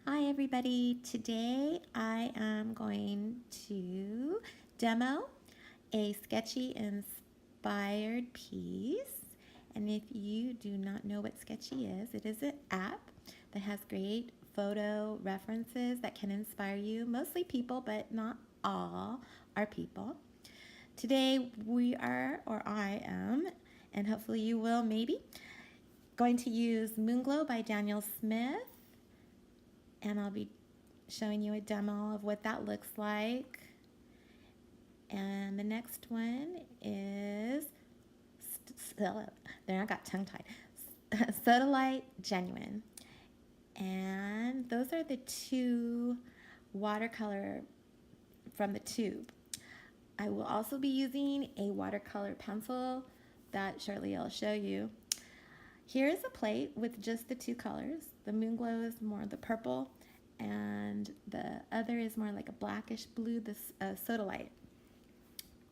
Hi everybody, today I am going to demo a Sktchy inspired piece. And if you do not know what Sktchy is, it is an app that has great photo references that can inspire you, mostly people, but not all are people. Today we are, or I am, and hopefully you will maybe, going to use Moonglow by Daniel Smith, and I'll be showing you a demo of what that looks like. And the next one is, there I got tongue tied, Sodalite Genuine. And those are the two watercolor from the tube. I will also be using a watercolor pencil that shortly I'll show you. Here is a plate with just the two colors. The Moonglow is more the purple, and the other is more like a blackish blue, this Sodalite.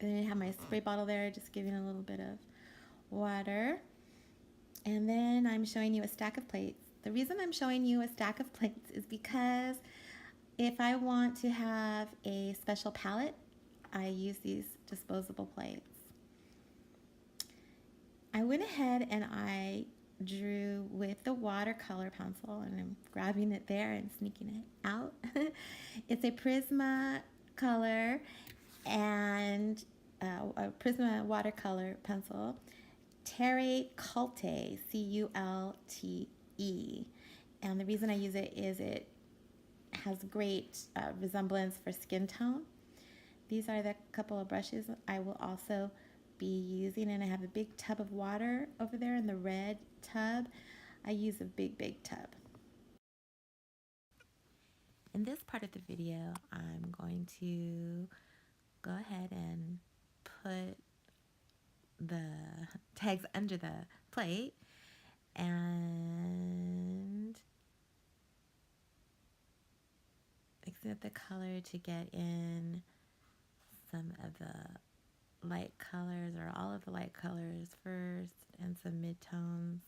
And I have my spray bottle there, just giving a little bit of water. And then I'm showing you a stack of plates. The reason I'm showing you a stack of plates is because if I want to have a special palette, I use these disposable plates. I went ahead and I drew with the watercolor pencil, and I'm grabbing it there and sneaking it out. It's a Prismacolor and a Prisma watercolor pencil, Terre Culte, Culte. And the reason I use it is it has great resemblance for skin tone. These are the couple of brushes I will also be using, and I have a big tub of water over there in the red tub. I use a big tub. In this part of the video, I'm going to go ahead and put the tags under the plate and mixing up the color to get in some of the light colors, or all of the light colors first, and some midtones.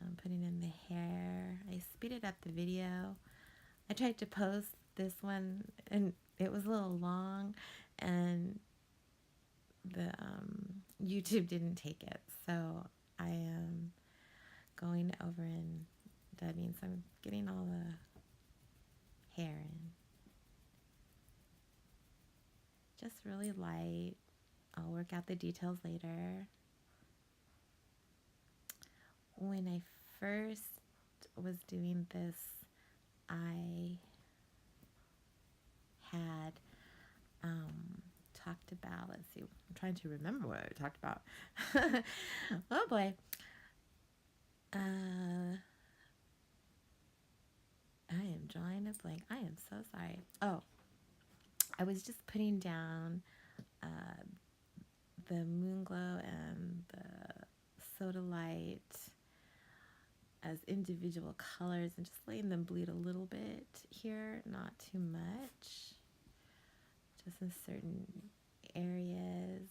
I'm putting in the hair. I speeded up the video. I tried to post this one and it was a little long, and the YouTube didn't take it, so I am going over and dubbing, so I'm getting all the hair in. Just really light. I'll work out the details later. When I first was doing this, I had talked about, let's see, I'm trying to remember what I talked about. Oh boy. I am drawing a blank. I am so sorry. Oh, I was just putting down the Moonglow and the Sodalite as individual colors and just letting them bleed a little bit here, not too much, just in certain areas.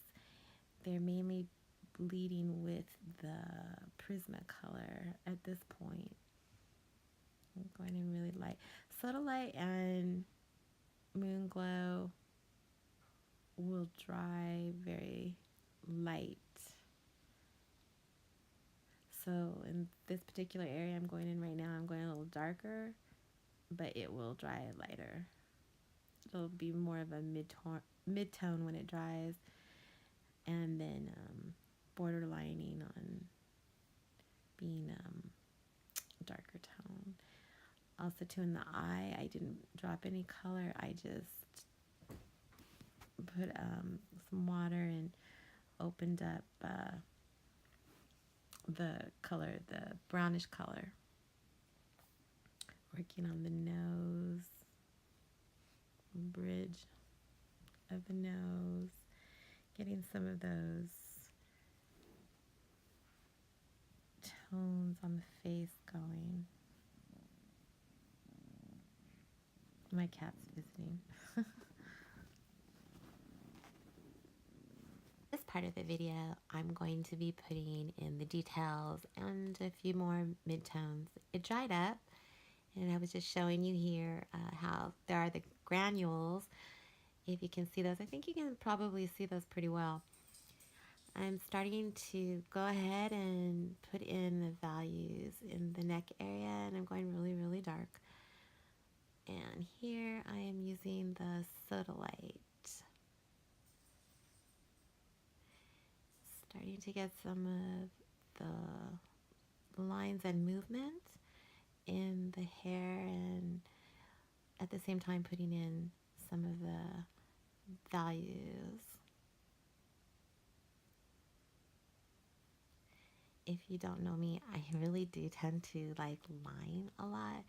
They're mainly bleeding with the Prismacolor at this point. I'm going in really light. Sodalite and Moonglow will dry very light. So in this particular area I'm going in right now, I'm going a little darker, but it will dry lighter. It'll be more of a mid-tone when it dries, and then borderlining on being darker tone. Also too, in the eye, I didn't drop any color. I just put some water and opened up the color, the brownish color. Working on the nose, bridge of the nose, getting some of those tones on the face going. My cat's visiting. This part of the video, I'm going to be putting in the details and a few more midtones. It dried up, And I was just showing you here how there are the granules. If you can see those, I think you can probably see those pretty well. I'm starting to go ahead and put in the values in the neck area, and I'm going really, really dark. And here I am using the Sodalite. Starting to get some of the lines and movement in the hair, and at the same time putting in some of the values. If you don't know me, I really do tend to like line a lot.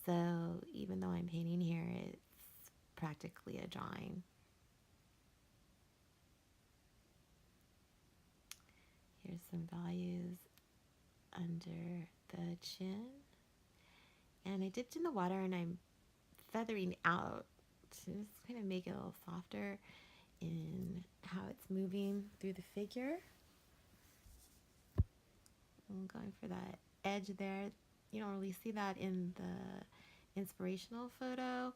So even though I'm painting here, it's practically a drawing. Here's some values under the chin. And I dipped in the water and I'm feathering out to just kind of make it a little softer in how it's moving through the figure. I'm going for that edge there. You don't really see that in the inspirational photo,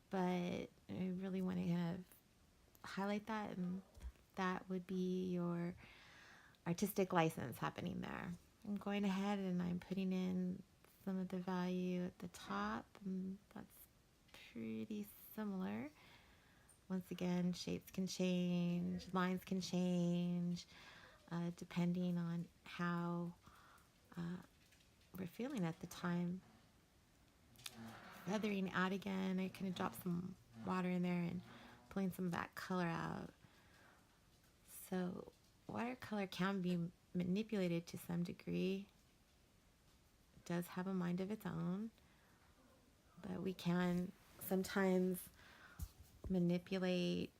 but I really want to kind of highlight that, and that would be your artistic license happening there. I'm going ahead and I'm putting in some of the value at the top, and that's pretty similar. Once again, shapes can change, lines can change, depending on how we're feeling at the time. Feathering out again, I kind of dropped some water in there and pulling some of that color out. So watercolor can be manipulated to some degree. It does have a mind of its own, but we can sometimes manipulate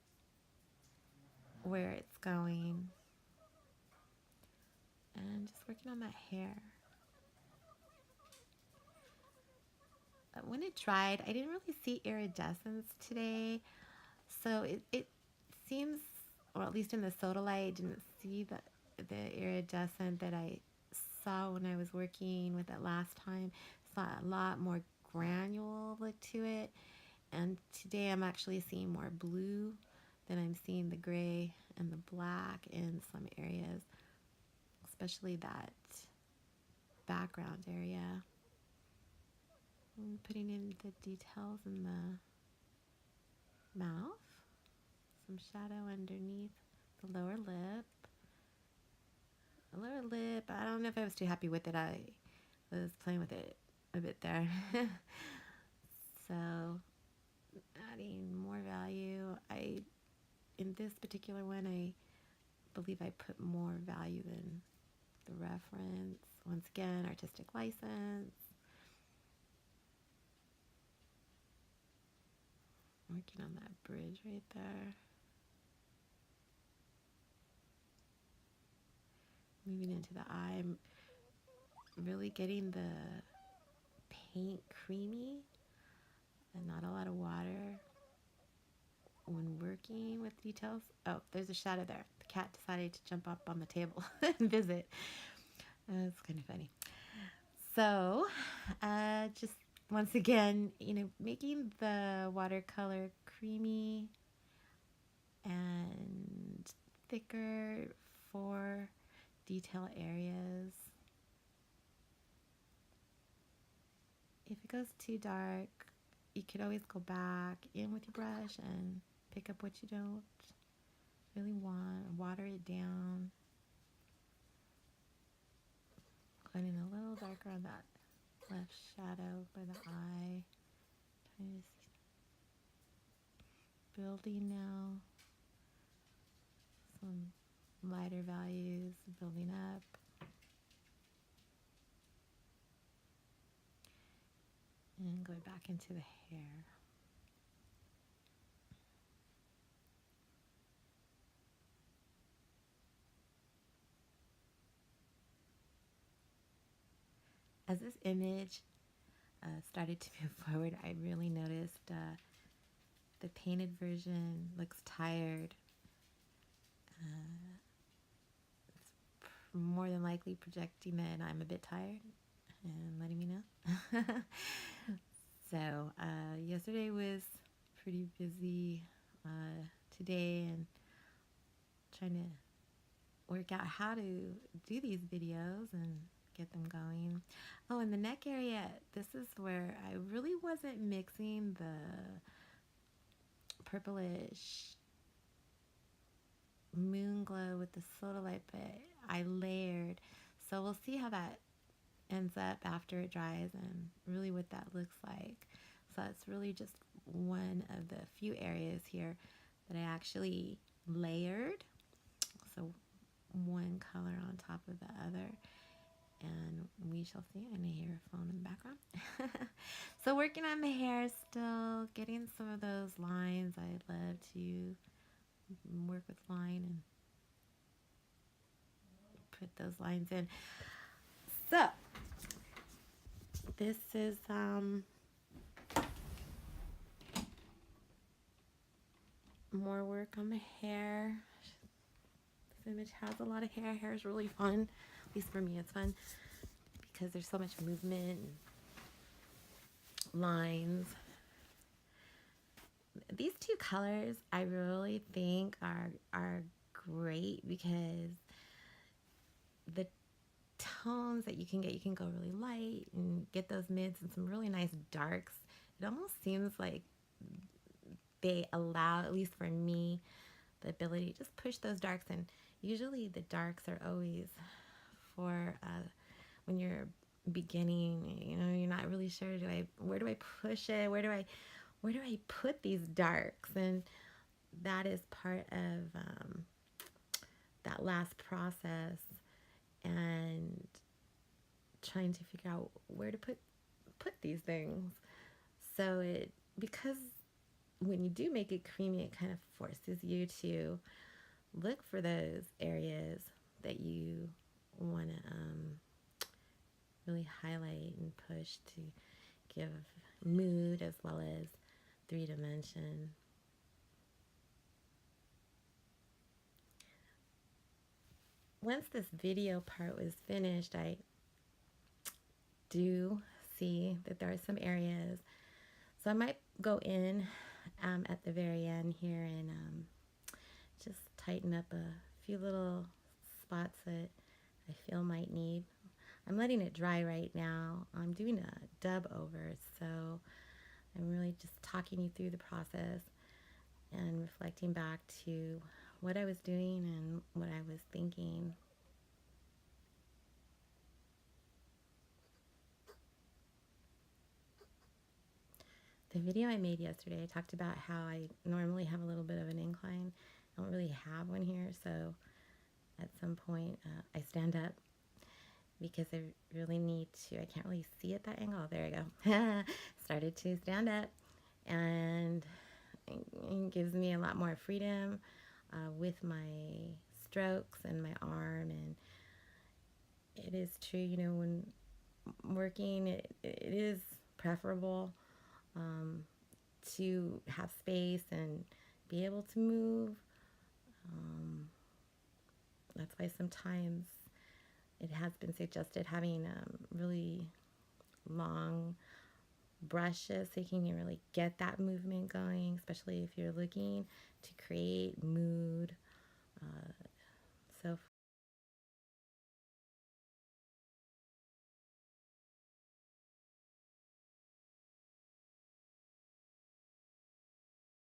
where it's going. And just working on that hair. When it dried, I didn't really see iridescence today, so it seems, or at least in the Sodalite, I didn't see the iridescent that I saw when I was working with it last time. Saw a lot more granule look to it, and today I'm actually seeing more blue than I'm seeing the gray and the black in some areas, especially that background area. I'm putting in the details in the mouth, some shadow underneath the lower lip. The lower lip, I don't know if I was too happy with it. I was playing with it a bit there. So adding more value. In this particular one, I believe I put more value than the reference. Once again, artistic license. Working on that bridge right there. Moving into the eye. I'm really getting the paint creamy and not a lot of water when working with details. Oh, there's a shadow there. The cat decided to jump up on the table and visit. It's kind of funny. So, just once again, making the watercolor creamy and thicker for detail areas. If it goes too dark, you could always go back in with your brush and pick up what you don't really want, water it down. Going in a little darker on that left shadow by the eye. Trying to see. Building now. Some lighter values, building up. And going back into the hair. As this image started to move forward, I really noticed the painted version looks tired. It's more than likely projecting that I'm a bit tired and letting me know. So yesterday was pretty busy today, and trying to work out how to do these videos and get them going. Oh, in the neck area, this is where I really wasn't mixing the purplish Moonglow with the Sodalite, but I layered. So we'll see how that ends up after it dries and really what that looks like. So it's really just one of the few areas here that I actually layered. So one color on top of the other, and we shall see. I hear a phone in the background. So working on the hair still, getting some of those lines. I love to work with line and put those lines in. So this is more work on the hair. This image has a lot of hair. Hair is really fun. At least for me, it's fun because there's so much movement and lines. These two colors I really think are great because the tones that you can go really light and get those mids and some really nice darks. It almost seems like they allow, at least for me, the ability to just push those darks. And usually the darks are always for when you're beginning, you know, you're not really sure, where do I push it? Where do I put these darks? And that is part of that last process, and trying to figure out where to put these things. So because when you do make it creamy, it kind of forces you to look for those areas that you want to really highlight and push to give mood as well as 3-dimension. Once this video part was finished, I do see that there are some areas. So I might go in at the very end here and just tighten up a few little spots that I feel might need. I'm letting it dry right now. I'm doing a dub over, so I'm really just talking you through the process and reflecting back to what I was doing and what I was thinking. The video I made yesterday, I talked about how I normally have a little bit of an incline. I don't really have one here, so at some point I stand up because I really need to. I can't really see at that angle. There I go. Started to stand up, and it gives me a lot more freedom with my strokes and my arm. And it is true, you know, when working, it is preferable to have space and be able to move. That's why sometimes it has been suggested having really long brushes so you can really get that movement going, especially if you're looking to create mood